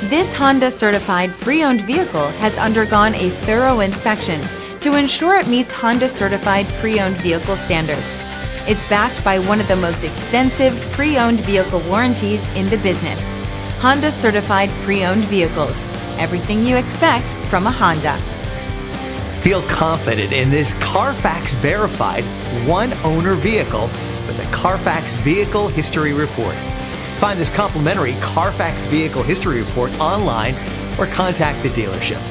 This Honda certified pre-owned vehicle has undergone a thorough inspection to ensure it meets Honda certified pre-owned vehicle standards. It's backed by one of the most extensive pre-owned vehicle warranties in the business. Honda certified pre-owned vehicles. Everything you expect from a Honda. Feel confident in this Carfax verified one-owner vehicle with a Carfax Vehicle History Report. Find this complimentary Carfax Vehicle History Report online or contact the dealership.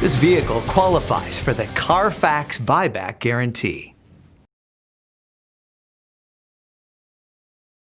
This vehicle qualifies for the Carfax Buyback Guarantee.